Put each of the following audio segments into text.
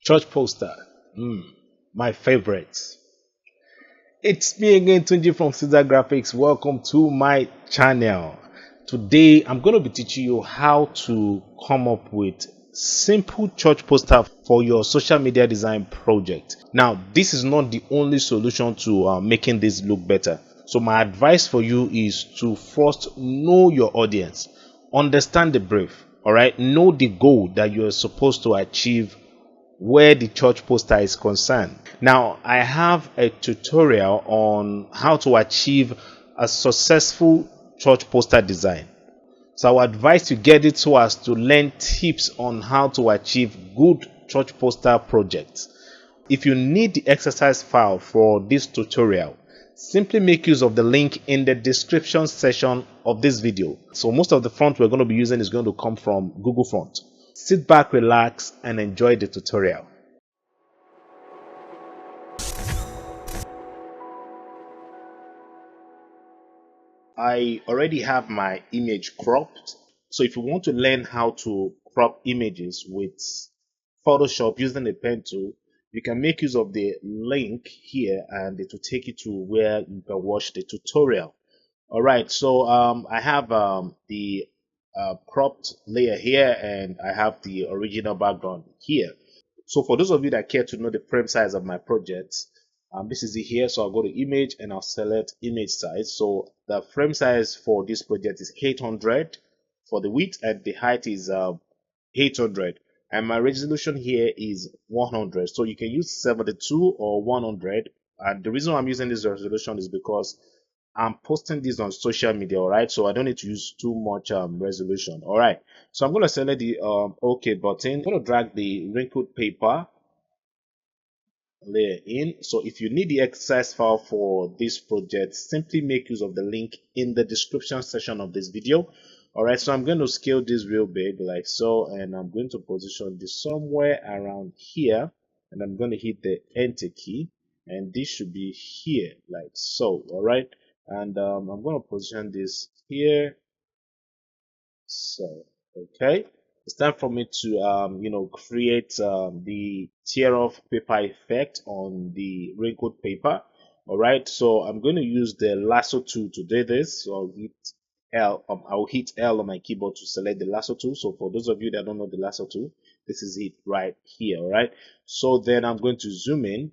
Church poster. My favorite. It's me again, Tunji from Ceasar Graphics. Welcome to my channel. Today, I'm going to be teaching you how to come up with simple church poster for your social media design project. Now, this is not the only solution to making this look better. So my advice for you is to first know your audience, understand the brief, all right? Know the goal that you're supposed to achieve where the church poster is concerned. Now, I have a tutorial on how to achieve a successful church poster design. So I would advise you get it so as to learn tips on how to achieve good church poster projects. If you need the exercise file for this tutorial, simply make use of the link in the description section of this video. So most of the font we're going to be using is going to come from Google Font. Sit back, relax, and enjoy the tutorial. I already have my image cropped. So if you want to learn how to crop images with Photoshop using a pen tool, you can make use of the link here and it will take you to where you can watch the tutorial. All right, so I have the cropped layer here and I have the original background here. So for those of you that care to know the frame size of my projects, this is it here. So I'll go to image and I'll select image size. So the frame size for this project is 800 for the width and the height is 800 and my resolution here is 100. So you can use 72 or 100, and the reason I'm using this resolution is because I'm posting this on social media, all right? So I don't need to use too much resolution, all right? So I'm going to select the OK button. I'm going to drag the wrinkled paper layer in. So if you need the exercise file for this project, simply make use of the link in the description section of this video. All right, so I'm going to scale this real big like so, and I'm going to position this somewhere around here, and I'm going to hit the enter key, and this should be here like so. All right, and I'm going to position this here. So okay, it's time for me to create the tear off paper effect on the wrinkled paper. All right, so I'm going to use the lasso tool to do this. So I'll hit L on my keyboard to select the lasso tool. So for those of you that don't know the lasso tool, this is it right here. All right, so then I'm going to zoom in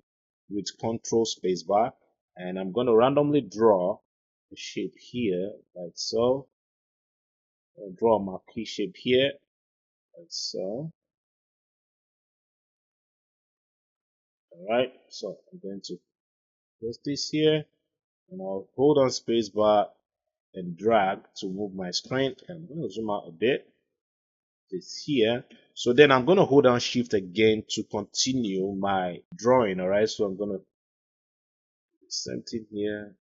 with Control Spacebar, and I'm going to randomly draw a shape here like so. I'll draw my key shape here like so. All right, so I'm going to close this here, and I'll hold on spacebar and drag to move my screen, and I'm going to zoom out a bit. This here. So then I'm going to hold down shift again to continue my drawing. All right, so I'm going to do the same thing here.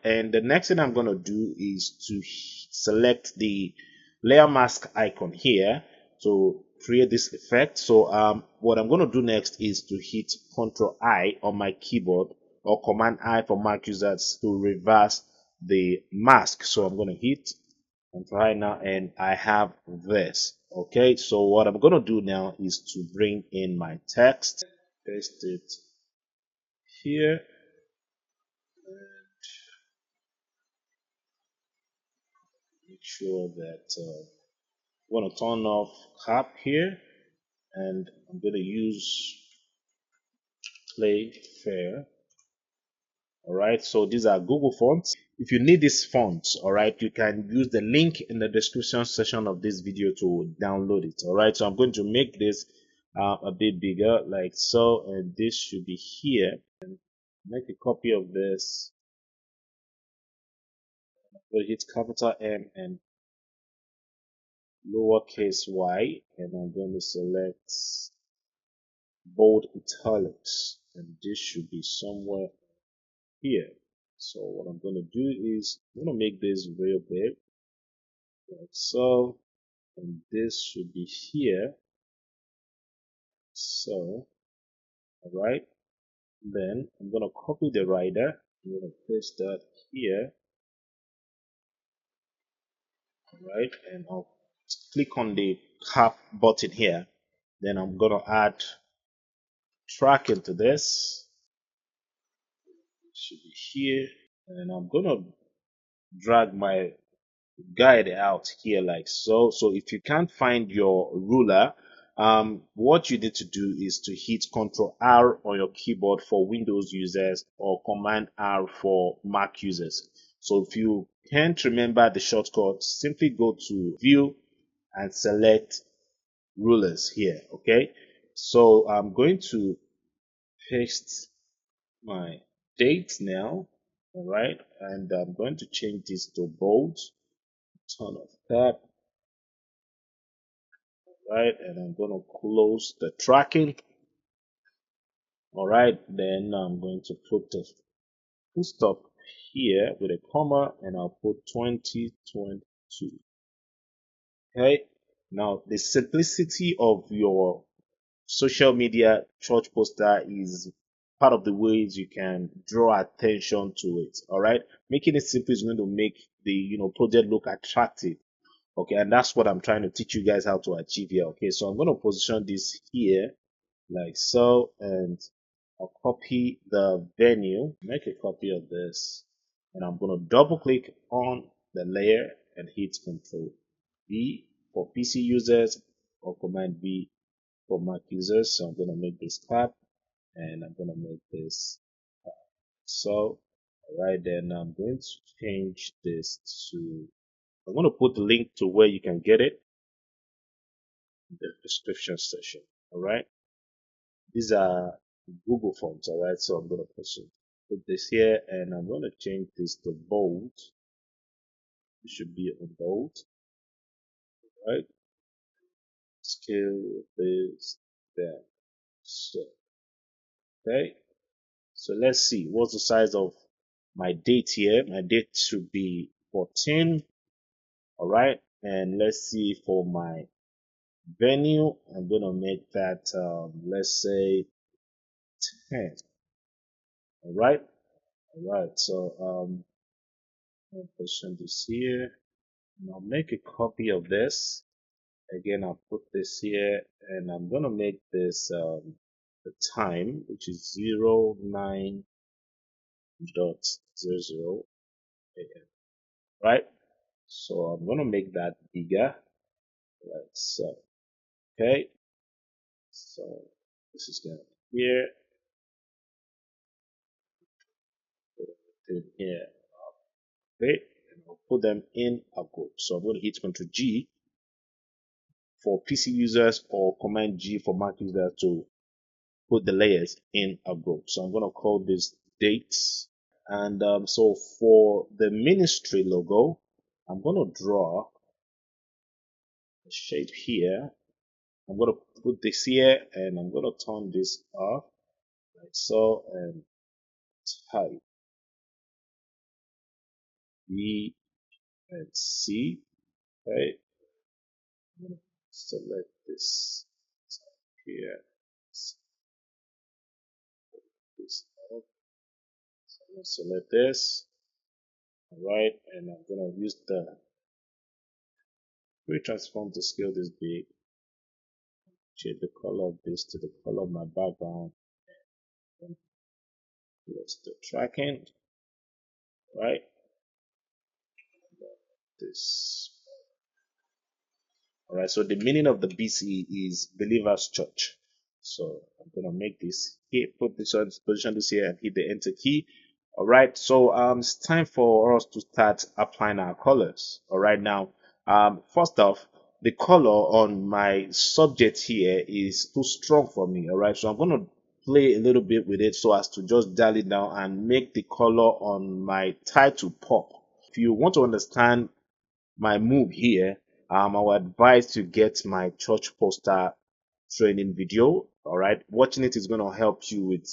And the next thing I'm going to do is to select the layer mask icon here to create this effect. So what I'm going to do next is to hit Ctrl I on my keyboard, or Command I for Mac users, to reverse the mask. So I'm going to hit Ctrl I now, and I have this. Okay, so what I'm going to do now is to bring in my text, paste it here. Make sure that I want to turn off cap here, and I'm going to use play fair. All right, so these are Google fonts. If you need these fonts, all right, you can use the link in the description section of this video to download it. All right, so I'm going to make this a bit bigger like so, and this should be here, and make a copy of this. I'm going to hit capital M and lowercase y, and I'm going to select bold italics, and this should be somewhere here. So what I'm going to do is I'm going to make this real big like so, and this should be here. So all right, then I'm going to copy the rider. I'm going to paste that here. All right, and I'll click on the cap button here. Then I'm gonna add tracking to this. It should be here, and I'm gonna drag my guide out here like so. So if you can't find your ruler, what you need to do is to hit Ctrl R on your keyboard for Windows users or Command R for Mac users. So if you can't remember the shortcut, simply go to View and select rulers here. Okay, so I'm going to paste my dates now. All right, and I'm going to change this to bold. Turn off that. Right, and I'm going to close the tracking. All right, then I'm going to put the full stop here with a comma, and I'll put 2022. Okay, now the simplicity of your social media church poster is part of the ways you can draw attention to it. All right, making it simple is going to make the project look attractive. Okay, and that's what I'm trying to teach you guys how to achieve here. Okay, so I'm going to position this here like so, and I'll copy the venue, make a copy of this, and I'm going to double click on the layer and hit Control V for PC users or Command V for Mac users. So I'm going to make this tab, and I'm going to make this so. All right, then I'm going to change this to, I'm going to put the link to where you can get it in the description section. All right, these are Google Fonts. All right, so I'm going to put this here, and I'm going to change this to bold. It should be on bold. All right, scale this there. So okay, so let's see what's the size of my date here. My date should be 14. All right, and let's see for my venue. I'm going to make that let's say 10. All right. All right. So I'll position this here, and I'll make a copy of this. Again, I'll put this here, and I'm gonna make this the time, which is 09.00 a.m. Right. So I'm gonna make that bigger. Like so. Okay. So this is gonna be here. Put it in here. Okay. And I'll put them in a group. So I'm going to hit Ctrl G for PC users or Command G for Mac users to put the layers in a group. So I'm going to call this dates. And so for the ministry logo, I'm going to draw a shape here. I'm going to put this here, and I'm going to turn this off like so, and type B and C. Okay, I'm going to select this here. This up. So I'm going to select this. All right, and I'm going to use the transform to scale this big. Change the color of this to the color of my background. And close the tracking. Right, this. All right, so the meaning of the BC is Believers Church. So I'm gonna make this here, put this on, position this here, and hit the enter key. All right, so it's time for us to start applying our colors. All right, now first off, the color on my subject here is too strong for me. All right, so I'm gonna play a little bit with it so as to just dial it down and make the color on my title pop. If you want to understand my move here, I would advise to get my church poster training video. All right, watching it is going to help you with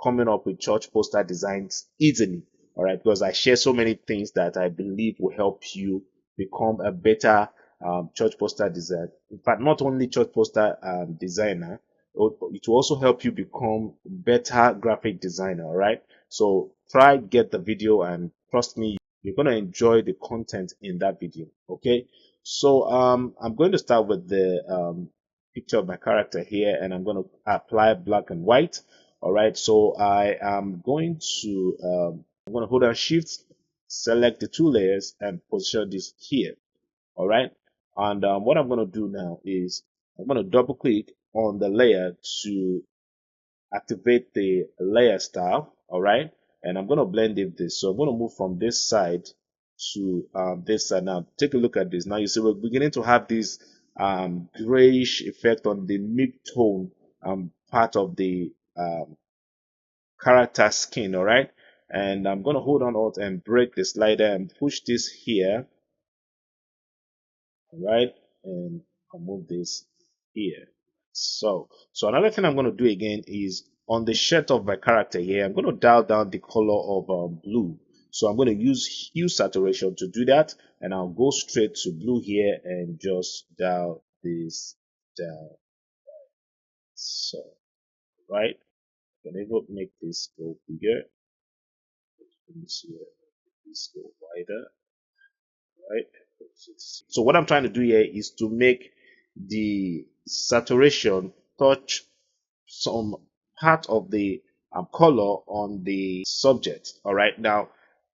coming up with church poster designs easily. All right, because I share so many things that I believe will help you become a better church poster designer. In fact, not only church poster designer, it will also help you become better graphic designer. All right, so try get the video, and trust me, you're going to enjoy the content in that video. Okay, So I'm going to start with the picture of my character here, and I'm going to apply black and white. All right. So I am going to I'm going to hold down Shift, select the two layers, and position this here. All right. And what I'm going to do now is I'm going to double click on the layer to activate the layer style. All right. And I'm going to blend it this. So I'm going to move from this side to this side. Now take a look at this. Now you see we're beginning to have this grayish effect on the mid-tone part of the character skin. All right. And I'm going to hold on alt and break the slider and push this here. All right. And I'll move this here. So another thing I'm going to do again is on the shirt of my character here, I'm going to dial down the color of blue. So I'm going to use hue saturation to do that, and I'll go straight to blue here and just dial this down. So, right, I'm going to make this go bigger. This here, this go wider, right? So what I'm trying to do here is to make the saturation touch some part of the color on the subject. All right. Now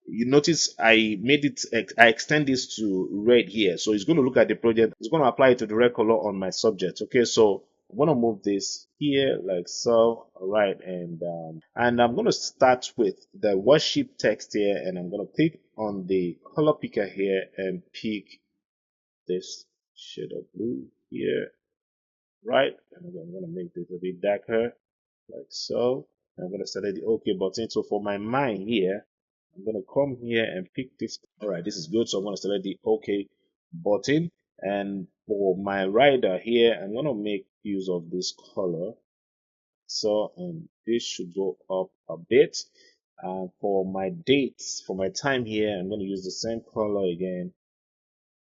you notice I made it, I extend this to red here. So it's going to look at the project. It's going to apply it to the red color on my subject. Okay. So I'm going to move this here like so. All right. And I'm going to start with the worship text here, and I'm going to click on the color picker here and pick this shade of blue here. Right. And I'm going to make this a bit darker like so. I'm going to select the OK button. So for my mind here, I'm going to come here and pick this. All right, this is good. So I'm going to select the OK button. And for my rider here, I'm going to make use of this color. So, and this should go up a bit. For my dates, for my time here, I'm going to use the same color again.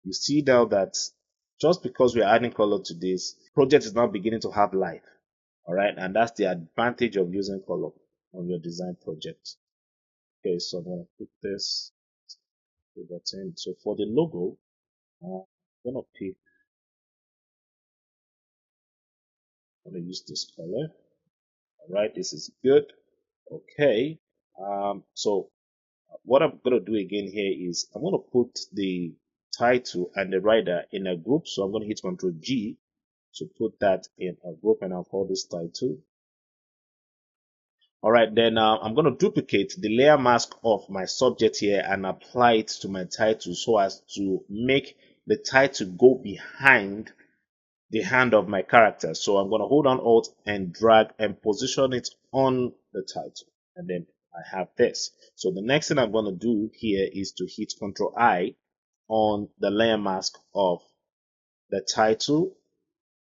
You see now that just because we're adding color to this, project is now beginning to have life. All right, and that's the advantage of using color on your design project. Okay, so I'm going to pick this button. So for the logo, I'm going to pick, I'm going to use this color. All right, this is good. Okay, so what I'm going to do again here is I'm going to put the title and the rider in a group. So I'm going to hit Ctrl G to put that in a group, and I'll call this title. All right, then I'm going to duplicate the layer mask of my subject here and apply it to my title so as to make the title go behind the hand of my character. So I'm going to hold on alt and drag and position it on the title. And then I have this. So the next thing I'm going to do here is to hit Ctrl I on the layer mask of the title.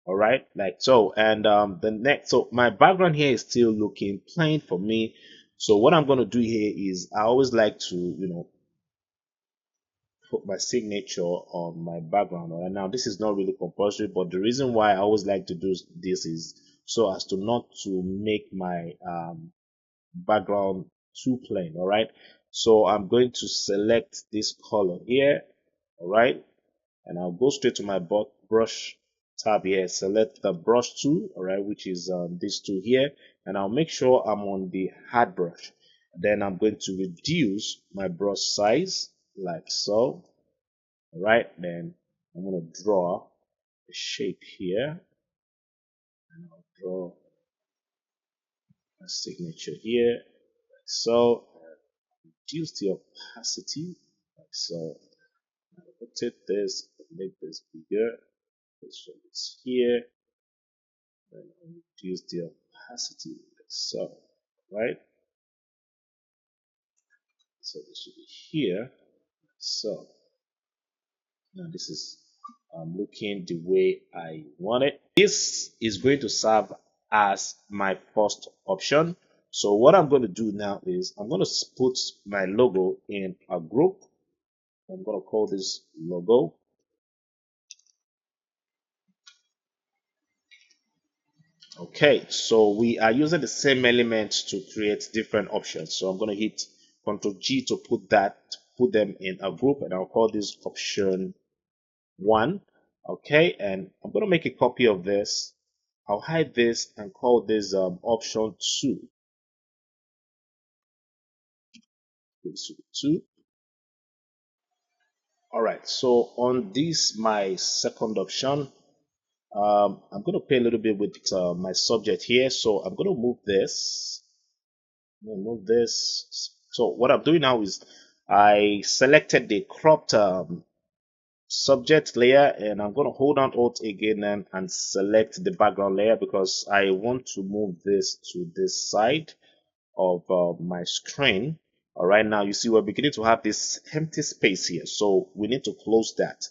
All right, like so. And the next, so my background here is still looking plain for me. So what I'm going to do here is I always like to, put my signature on my background. All right, now this is not really compulsory, but the reason why I always like to do this is so as to not to make my background too plain. All right, so I'm going to select this color here. All right, and I'll go straight to my brush tab here, select the brush tool, all right, which is this tool here, and I'll make sure I'm on the hard brush. Then I'm going to reduce my brush size like so. All right, then I'm going to draw a shape here, and I'll draw a signature here like so. Reduce the opacity like so. I'll rotate this, make this bigger. This one is here. Then I'll reduce the opacity like so, right? So this should be here. So now this is looking the way I want it. This is going to serve as my first option. So what I'm going to do now is I'm going to put my logo in a group. I'm going to call this logo. Okay, so we are using the same elements to create different options. So I'm going to hit Ctrl G to put them in a group, and I'll call this option 1. Okay, and I'm going to make a copy of this. I'll hide this and call this option 2. This will be 2. All right, so on this, my second option, I'm going to play a little bit with my subject here. So I'm going to move this. I'm going to move this. So what I'm doing now is I selected the cropped subject layer, and I'm going to hold down Alt again and select the background layer because I want to move this to this side of my screen. All right, now you see we're beginning to have this empty space here, so we need to close that.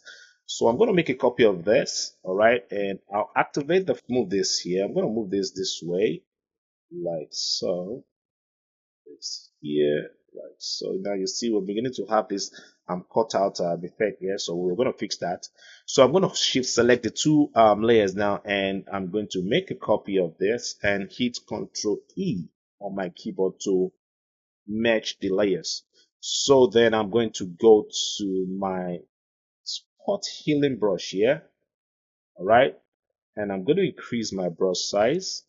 So I'm going to make a copy of this, all right, and I'll activate the move this here. I'm going to move this way, like so. It's here, like so. Now you see we're beginning to have this cut out effect here, so we're going to fix that. So I'm going to shift select the two layers now, and I'm going to make a copy of this and hit Control E on my keyboard to merge the layers. So then I'm going to go to my spot healing brush here, all right, and I'm going to increase my brush size.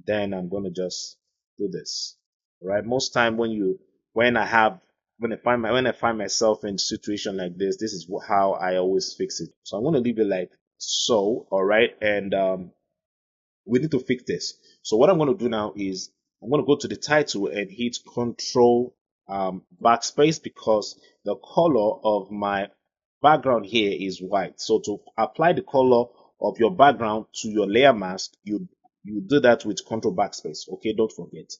Then I'm going to just do this, all right. Most time when I have when I find myself in a situation like this is how I always fix it. So I'm going to leave it like so, all right, and we need to fix this. So what I'm going to do now is I'm going to go to the title and hit Control backspace because the color of my background here is white. So to apply the color of your background to your layer mask, you do that with Control backspace. Okay, don't forget.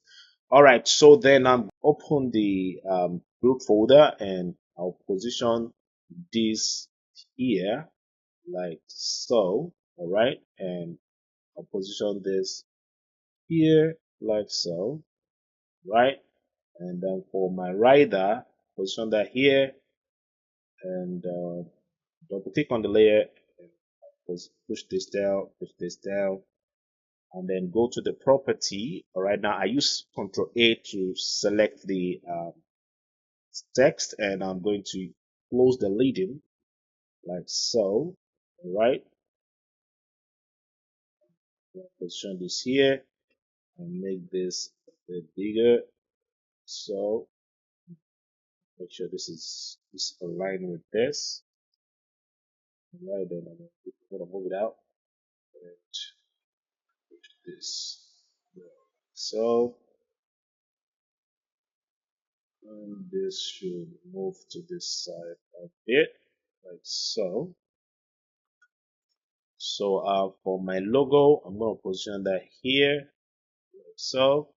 All right, so then I'm open the group folder and I'll position this here like so. All right, and I'll position this here like so, right? And then for my rider, position that here and double click on the layer, push this down, and then go to the property. All right, now I use Control A to select the text, and I'm going to close the leading like so. All right, position this here and make this a bit bigger. So make sure this is aligned with this. Right, then I'm going to move it out and push this. So, and this should move to this side a bit, like so. So, for my logo, I'm going to position that here, like so.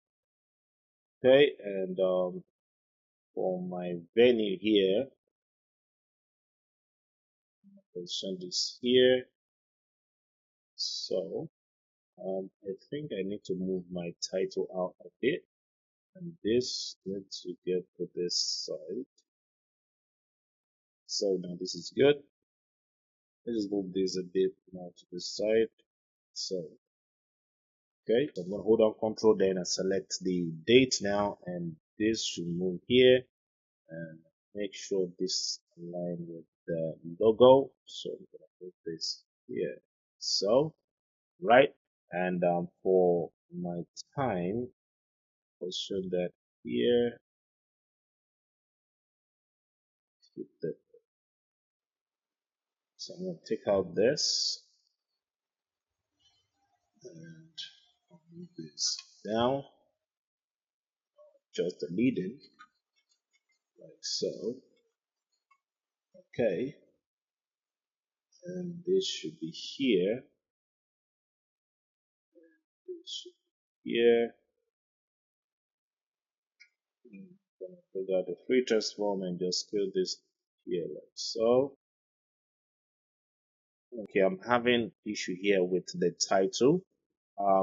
Okay, and for my venue here, position this here. So, I think I need to move my title out a bit, and this needs to get to this side. So now this is good. Let's just move this a bit now to this side. So, okay, so I'm going to hold down Control, then I select the date now, and this should move here, and make sure this align with the logo. So I'm going to move this here. So, right, and for my time, position that here. Hit the, so I'm going to take out this and move this down, just the leading. Like so. Okay, and this should be here. This should be here. I'm gonna take out the free transform and just scale this here like so. Okay, I'm having issue here with the title.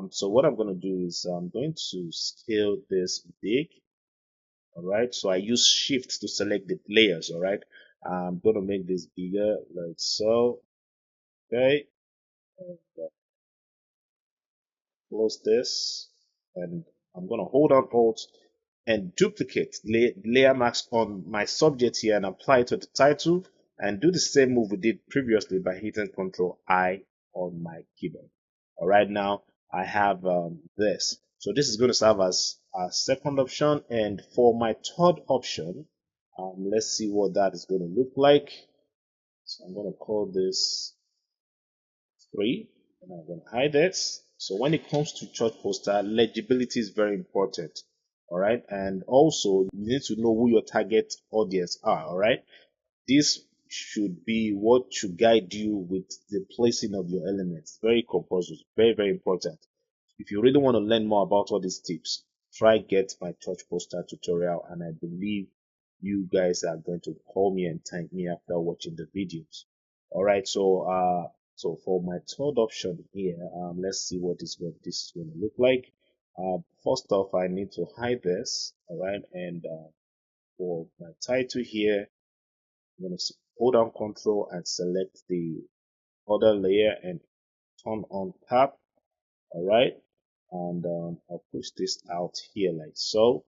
So what I'm gonna do is I'm going to scale this big. All right, so I use Shift to select the layers. All right, I'm gonna make this bigger like so. Okay, and close this, and I'm gonna hold on Alt and duplicate layer mask on my subject here and apply it to the title. and do the same move we did previously by hitting Control I on my keyboard. All right, now I have this. So this is going to serve as a second option, and for my third option, let's see what that is going to look like. So I'm going to call this 3, and I'm going to hide this. So when it comes to church poster, legibility is very important. All right, and also you need to know who your target audience are. All right, this should be what should guide you with the placing of your elements. Very compulsory, very, very important. If you really want to learn more about all these tips, try get my church poster tutorial, and I believe you guys are going to call me and thank me after watching the videos. All right, so for my third option here, let's see what this is going to look like. First off, I need to hide this. All right, and for my title here, I'm going to hold down Control and select the other layer and turn on cap. All right, and I'll push this out here like so.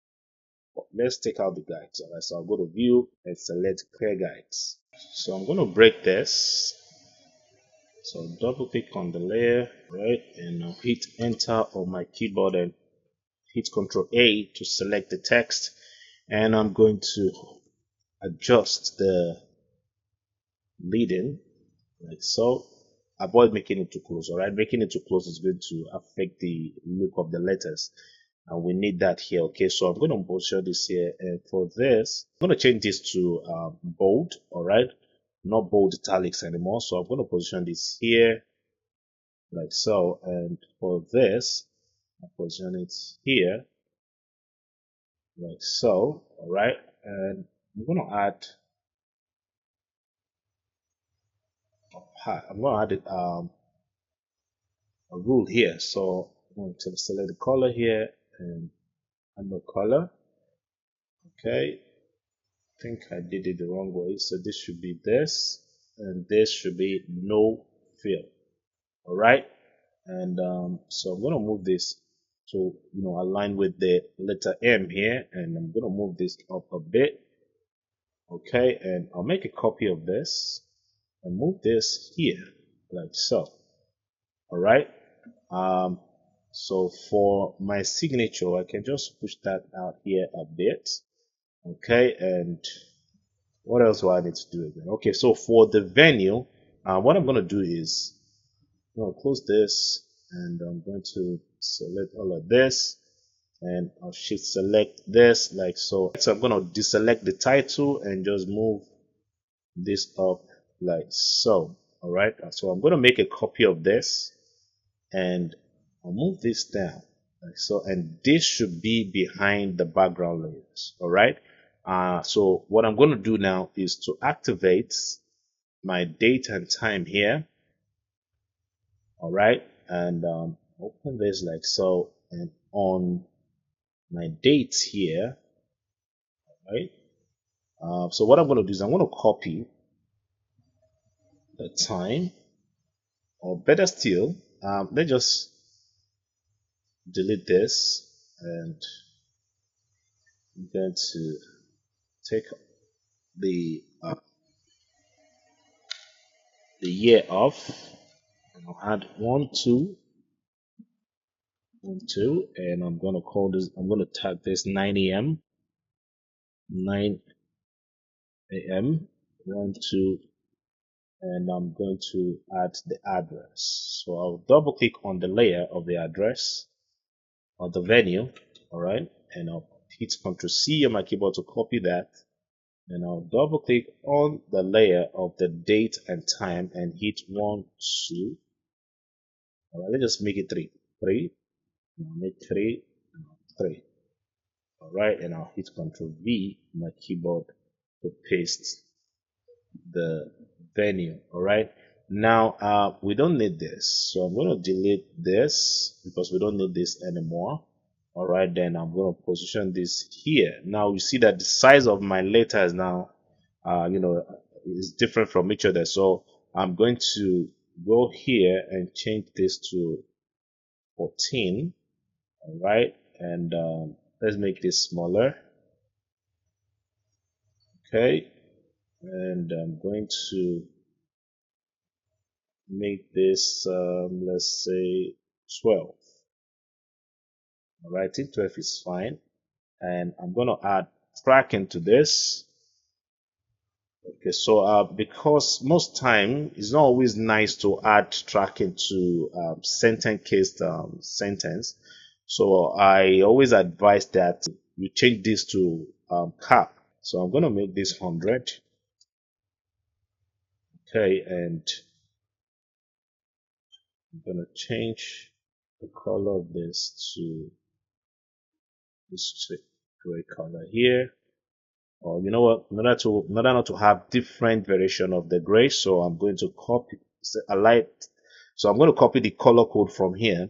But let's take out the guides. All right, so I'll go to View and select Clear Guides. So I'm going to break this. So double click on the layer, right, and I'll hit Enter on my keyboard and hit Control A to select the text, and I'm going to adjust the leading like so. Avoid making it too close. All right, making it too close is going to affect the look of the letters, and we need that here. Okay, so I'm going to position this here, and for this I'm going to change this to bold. All right, not bold italics anymore. So I'm going to position this here like so, and for this I'll position it here like so. All right, and I'm going to add it a rule here. So I'm going to select the color here and add no color. Okay, I think I did it the wrong way. So this should be this, and this should be no fill. All right, and so I'm going to move this to align with the letter M here, and I'm going to move this up a bit. Okay, and I'll make a copy of this and move this here like so. All right. Um, so for my signature, I can just push that out here a bit. Okay, and what else do I need to do again? Okay, so for the venue, what I'm going to do is I'm going to close this, and I'm going to select all of this, and I'll shift select this like so. So I'm going to deselect the title and just move this up like so. All right, so I'm going to make a copy of this, and I'll move this down like so, and this should be behind the background layers. All right, so what I'm going to do now is to activate my date and time here. All right, and open this like so, and on my dates here. All right, so what I'm going to do is I'm going to copy the time, or better still, let's just delete this, and I'm going to take the year off, and I'll add 1 2 1 2, and I'm going to call this, I'm going to tag this 9 a.m. 9 a.m. 1 2, and I'm going to add the address. So I'll double click on the layer of the address of the venue. All right, and I'll hit Ctrl C on my keyboard to copy that, and I'll double click on the layer of the date and time and hit 1 2. All right, let's just make it 3 3. I'll make 3 3. All right, and I'll hit Ctrl V on my keyboard to paste the venue. All right, now we don't need this, so I'm going to delete this because we don't need this anymore. All right, then I'm going to position this here. Now you see that the size of my letters now is different from each other, so I'm going to go here and change this to 14. All right, and let's make this smaller. Okay, and I'm going to make this let's say 12. All right, 12 is fine, and I'm going to add tracking to this. Okay, so because most time it's not always nice to add tracking to sentence case sentence, so I always advise that you change this to cap. So I'm going to make this 100. Okay, and I'm going to change the color of this to this gray color here. Or you know what, in order not to have different variation of the gray, so I'm going to copy a light. So I'm going to copy the color code from here.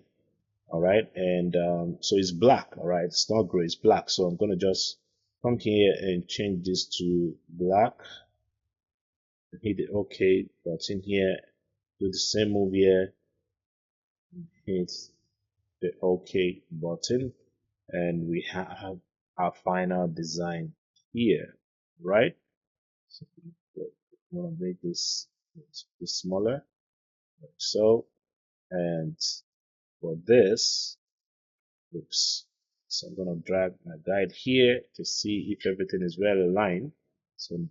All right, and so it's black. All right, it's not gray, it's black. So I'm going to just come here and change this to black. Hit the OK button here. Do the same move here. Hit the OK button, and we have our final design here, right? So I'm going to make this smaller, like so, and for this, oops. So I'm going to drag my guide here to see if everything is well aligned. So I'm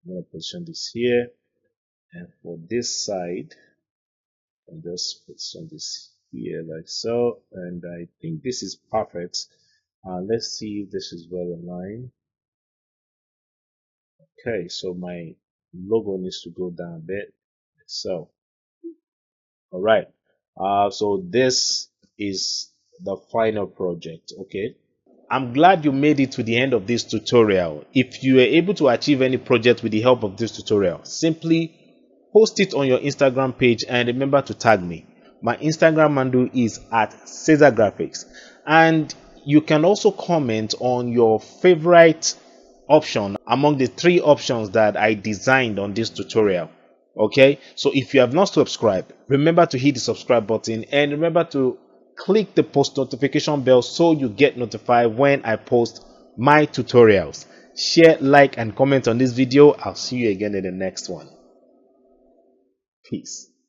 going to position this here, and for this side, and just position this here like so, and I think this is perfect. Let's see if this is well aligned. Okay, so my logo needs to go down a bit. So, all right. So this is the final project. Okay. I'm glad you made it to the end of this tutorial. If you were able to achieve any project with the help of this tutorial, simply post it on your Instagram page and remember to tag me. My Instagram handle is at Ceasar Graphix, and you can also comment on your favorite option among the 3 options that I designed on this tutorial. Okay, so if you have not subscribed, remember to hit the subscribe button and remember to click the post notification bell so you get notified when I post my tutorials. Share, like, and comment on this video. I'll see you again in the next one. Peace.